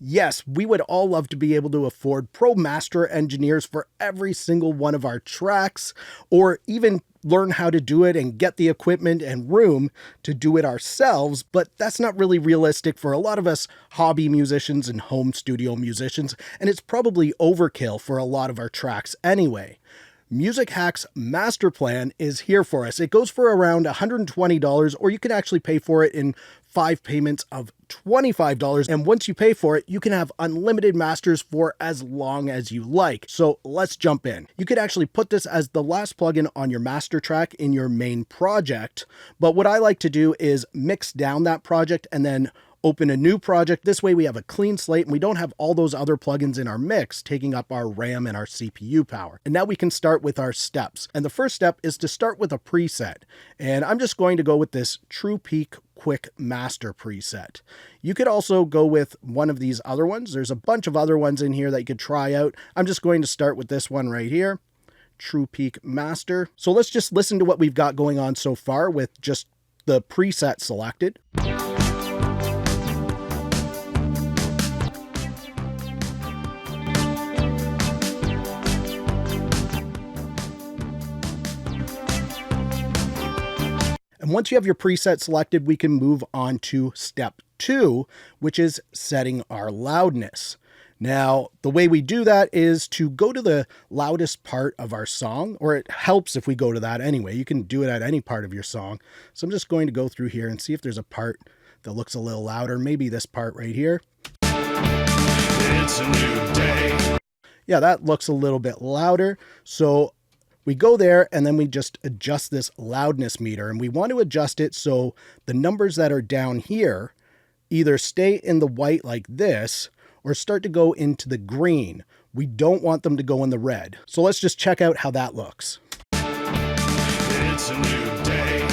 Yes, we would all love to be able to afford pro master engineers for every single one of our tracks, or even learn how to do it and get the equipment and room to do it ourselves, but that's not really realistic for a lot of us hobby musicians and home studio musicians, and it's probably overkill for a lot of our tracks anyway. Musik Hack's Master Plan is here for us. It goes for around $120, or you can actually pay for it in 5 payments of $25. And once you pay for it, you can have unlimited masters for as long as you like. So let's jump in. You could actually put this as the last plugin on your master track in your main project. But what I like to do is mix down that project and then open a new project. This way we have a clean slate and we don't have all those other plugins in our mix taking up our RAM and our CPU power. And now we can start with our steps. And the first step is to start with a preset. And I'm just going to go with this True Peak Quick Master preset. You could also go with one of these other ones. There's a bunch of other ones in here that you could try out. I'm just going to start with this one right here, True Peak Master. So let's just listen to what we've got going on so far with just the preset selected. And once you have your preset selected, we can move on to step 2, which is setting our loudness. Now, the way we do that is to go to the loudest part of our song, or it helps if we go to that anyway. You can do it at any part of your song. So I'm just going to go through here and see if there's a part that looks a little louder. Maybe this part right here. It's a new day. Yeah, that looks a little bit louder. So we go there and then we just adjust this loudness meter, and we want to adjust it so the numbers that are down here either stay in the white like this or start to go into the green. We don't want them to go in the red. So let's just check out how that looks. It's a new day.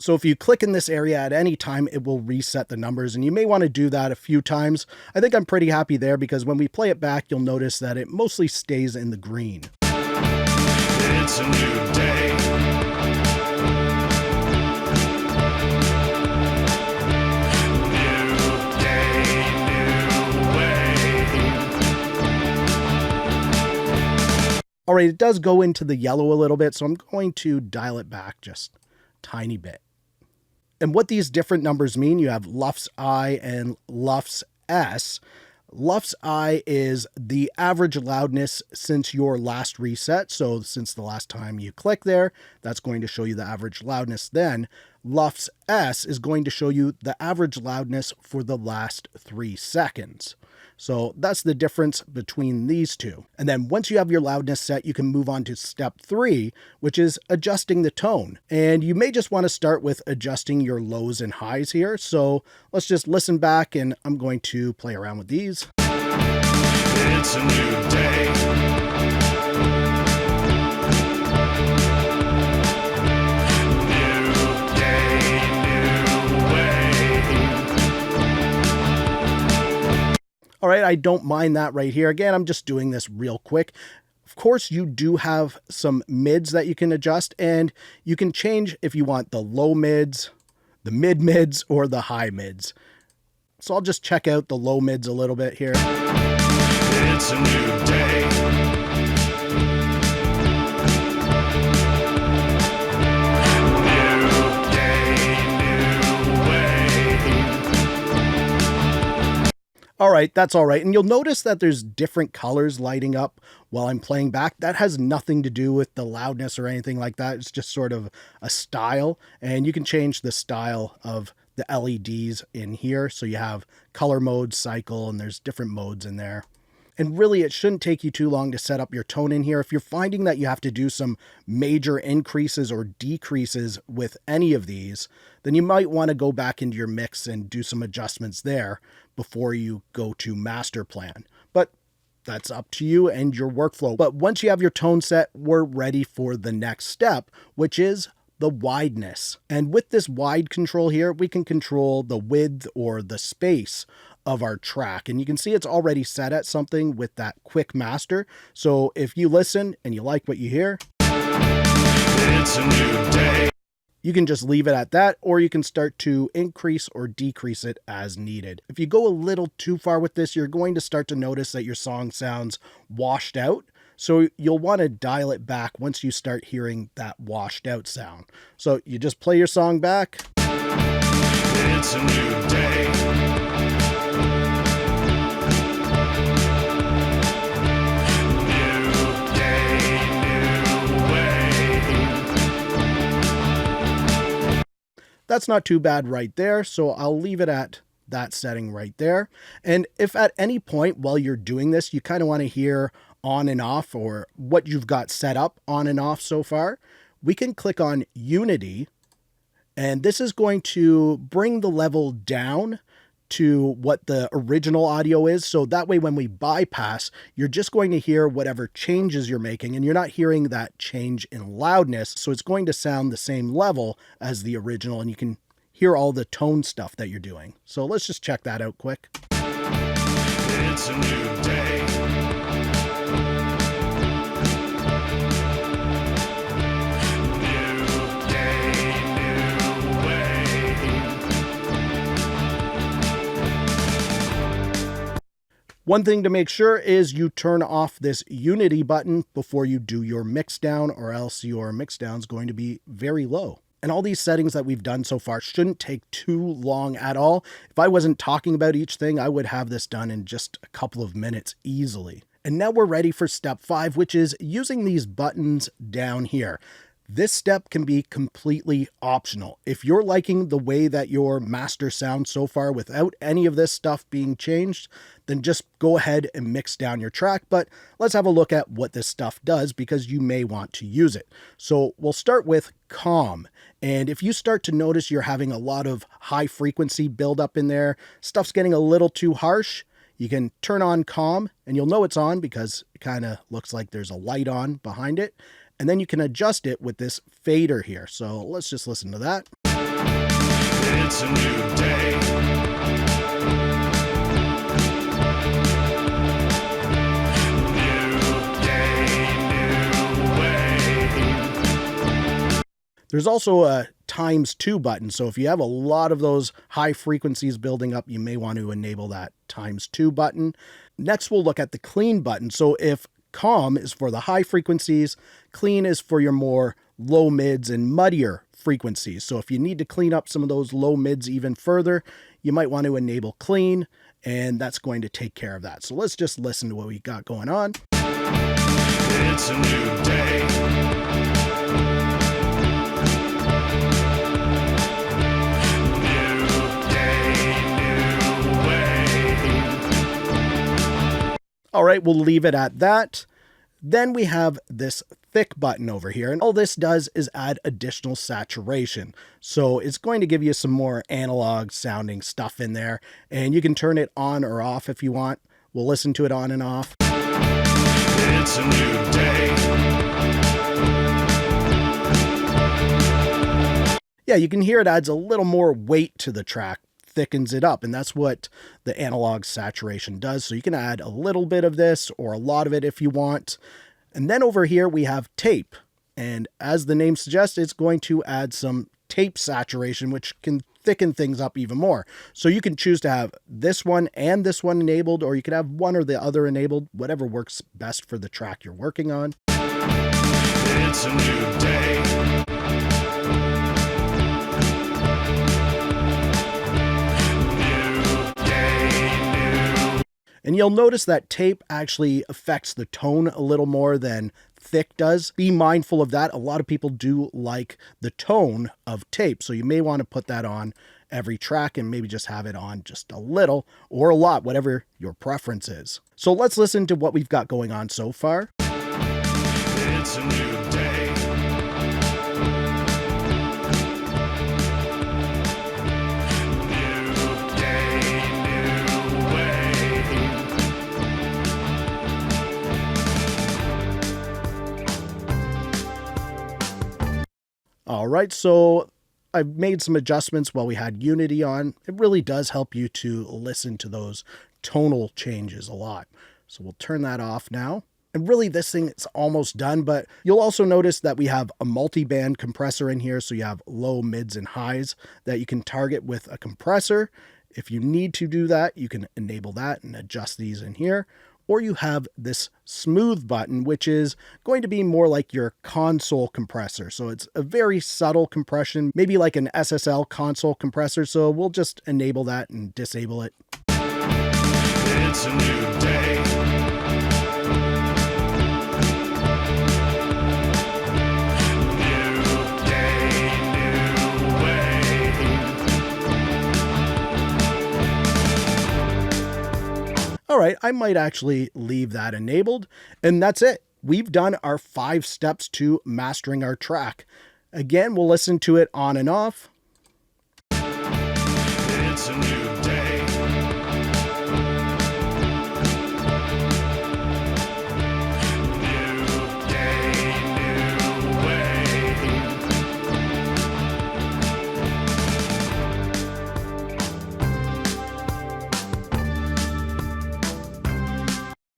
So if you click in this area at any time, it will reset the numbers, and you may want to do that a few times. I think I'm pretty happy there because when we play it back, you'll notice that it mostly stays in the green. It's a new day. New day, new way. All right, it does go into the yellow a little bit, so I'm going to dial it back just a tiny bit. And what these different numbers mean, you have LUFS I and LUFS S. LUFS I is the average loudness since your last reset. So since the last time you click there, that's going to show you the average loudness then. LUFS S is going to show you the average loudness for the last 3 seconds. So that's the difference between these two. And then once you have your loudness set, you can move on to step 3, which is adjusting the tone. And you may just want to start with adjusting your lows and highs here. So let's just listen back, and I'm going to play around with these. It's a new day. All right, I don't mind that right here. Again, I'm just doing this real quick. Of course, you do have some mids that you can adjust, and you can change if you want the low mids, the mid mids, or the high mids. So I'll just check out the low mids a little bit here. It's a new day. All right, that's all right. And you'll notice that there's different colors lighting up while I'm playing back. That has nothing to do with the loudness or anything like that. It's just sort of a style. And you can change the style of the LEDs in here. So you have color mode, cycle, and there's different modes in there. And really, it shouldn't take you too long to set up your tone in here. If you're finding that you have to do some major increases or decreases with any of these, then you might want to go back into your mix and do some adjustments there before you go to Master Plan. But that's up to you and your workflow. But once you have your tone set, we're ready for the next step, which is the wideness. And with this wide control here, we can control the width or the space of our track. And you can see it's already set at something with that quick master. So if you listen and you like what you hear, it's a new day. You can just leave it at that, or you can start to increase or decrease it as needed. If you go a little too far with this, you're going to start to notice that your song sounds washed out. So you'll want to dial it back once you start hearing that washed out sound. So you just play your song back. It's a new day. That's not too bad right there, so I'll leave it at that setting right there. And if at any point while you're doing this, you kind of want to hear on and off, or what you've got set up on and off so far, we can click on Unity, and this is going to bring the level down to what the original audio is. So that way, when we bypass, you're just going to hear whatever changes you're making, and you're not hearing that change in loudness. So it's going to sound the same level as the original, and you can hear all the tone stuff that you're doing. So let's just check that out quick. It's a new day. One thing to make sure is you turn off this Unity button before you do your mix down, or else your mix down is going to be very low. And all these settings that we've done so far shouldn't take too long at all. If I wasn't talking about each thing, I would have this done in just a couple of minutes easily. And now we're ready for step 5, which is using these buttons down here. This step can be completely optional. If you're liking the way that your master sounds so far without any of this stuff being changed, then just go ahead and mix down your track. But let's have a look at what this stuff does, because you may want to use it. So we'll start with calm. And if you start to notice you're having a lot of high frequency buildup in there, stuff's getting a little too harsh, you can turn on calm, and you'll know it's on because it kind of looks like there's a light on behind it. And then you can adjust it with this fader here. So let's just listen to that. It's a new day. New day, new way. There's also a ×2 button. So if you have a lot of those high frequencies building up, you may want to enable that ×2 button. Next, we'll look at the clean button. So if calm is for the high frequencies, clean is for your more low mids and muddier frequencies. So if you need to clean up some of those low mids even further, you might want to enable clean, and that's going to take care of that. So let's just listen to what we got going on. It's a new day. All right, we'll leave it at that. Then we have this thick button over here, and all this does is add additional saturation. So it's going to give you some more analog sounding stuff in there, and you can turn it on or off if you want. We'll listen to it on and off. It's a new day. Yeah, you can hear it adds a little more weight to the track, thickens it up, and that's what the analog saturation does. So you can add a little bit of this or a lot of it if you want. And then over here we have tape, and as the name suggests, it's going to add some tape saturation, which can thicken things up even more. So you can choose to have this one and this one enabled, or you could have one or the other enabled, whatever works best for the track you're working on. It's a new day. And you'll notice that tape actually affects the tone a little more than thick does. Be mindful of that. A lot of people do like the tone of tape, so you may want to put that on every track and maybe just have it on just a little or a lot, whatever your preference is. So let's listen to what we've got going on so far. It's a new day. All All right, so I've made some adjustments while we had Unity on. It really does help you to listen to those tonal changes a lot. So we'll turn that off now. And really this thing is almost done, but you'll also notice that we have a multiband compressor in here. So you have low, mids, and highs that you can target with a compressor. If you need to do that, you can enable that and adjust these in here. Or you have this smooth button, which is going to be more like your console compressor. So it's a very subtle compression, maybe like an SSL console compressor. So we'll just enable that and disable it. It's a new day. All right, I might actually leave that enabled, and that's it. We've done our 5 steps to mastering our track. Again, we'll listen to it on and off. It's a new day. New day, new way.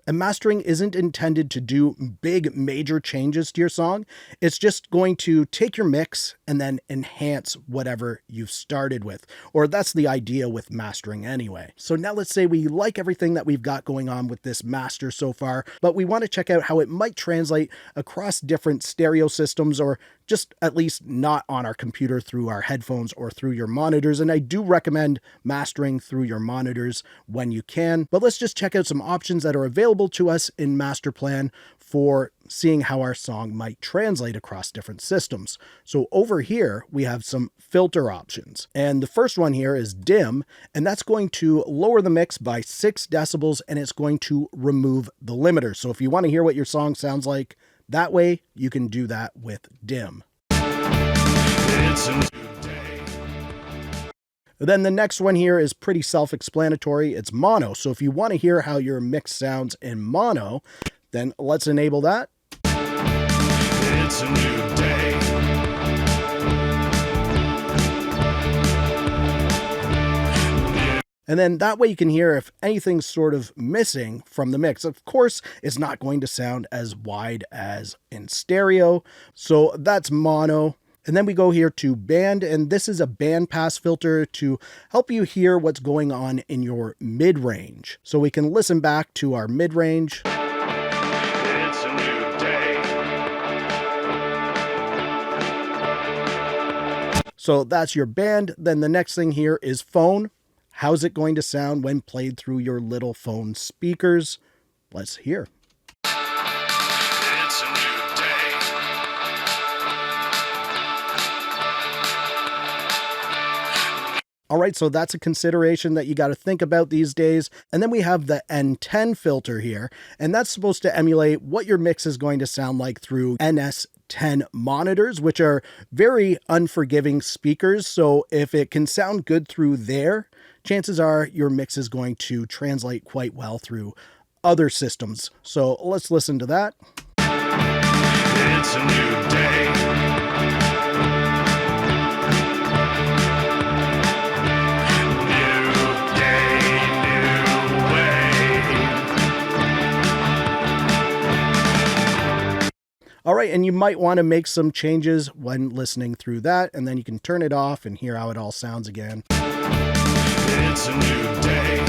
And mastering isn't intended to do big major changes to your song. It's just going to take your mix and then enhance whatever you've started with. Or that's the idea with mastering anyway. So now let's say we like everything that we've got going on with this master so far, but we want to check out how it might translate across different stereo systems, or just at least not on our computer through our headphones or through your monitors. And I do recommend mastering through your monitors when you can. But let's just check out some options that are available to us in Master Plan for seeing how our song might translate across different systems. So over here, we have some filter options. And the first one here is dim, and that's going to lower the mix by 6 decibels, and it's going to remove the limiter. So if you want to hear what your song sounds like that way, you can do that with dim. It's a new day. Then the next one here is pretty self-explanatory. It's mono. So if you want to hear how your mix sounds in mono, then let's enable that. It's a new day. And then that way you can hear if anything's sort of missing from the mix. Of course, it's not going to sound as wide as in stereo. So that's mono. And then we go here to band, and this is a band pass filter to help you hear what's going on in your mid-range. So we can listen back to our mid-range. It's a new day. So that's your band. Then the next thing here is phone. How's it going to sound when played through your little phone speakers? Let's hear. It's a new day. All right, so that's a consideration that you got to think about these days. And then we have the N10 filter here, and that's supposed to emulate what your mix is going to sound like through NS10 monitors, which are very unforgiving speakers. So if it can sound good through there, chances are your mix is going to translate quite well through other systems. So let's listen to that. It's a new day. New day, new way. All right, and you might want to make some changes when listening through that, and then you can turn it off and hear how it all sounds again. It's a new day.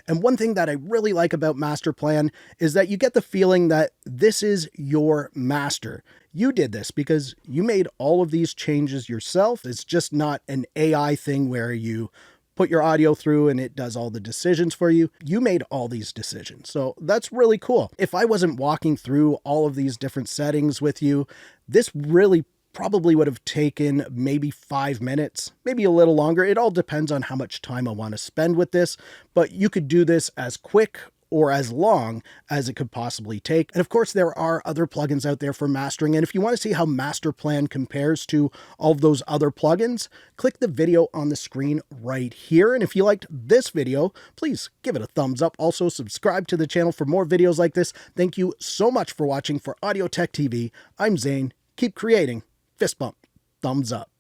And one thing that I really like about Master Plan is that you get the feeling that this is your master. You did this because you made all of these changes yourself. It's just not an AI thing where you put your audio through and it does all the decisions for you. You made all these decisions. So that's really cool. If I wasn't walking through all of these different settings with you, this really probably would have taken maybe 5 minutes, maybe a little longer. It all depends on how much time I want to spend with this, but you could do this as quick or as long as it could possibly take. And of course, there are other plugins out there for mastering. And if you want to see how Master Plan compares to all of those other plugins, click the video on the screen right here. And if you liked this video, please give it a thumbs up. Also, subscribe to the channel for more videos like this. Thank you so much for watching. For Audio Tech TV, I'm Zane. Keep creating. Fist bump. Thumbs up.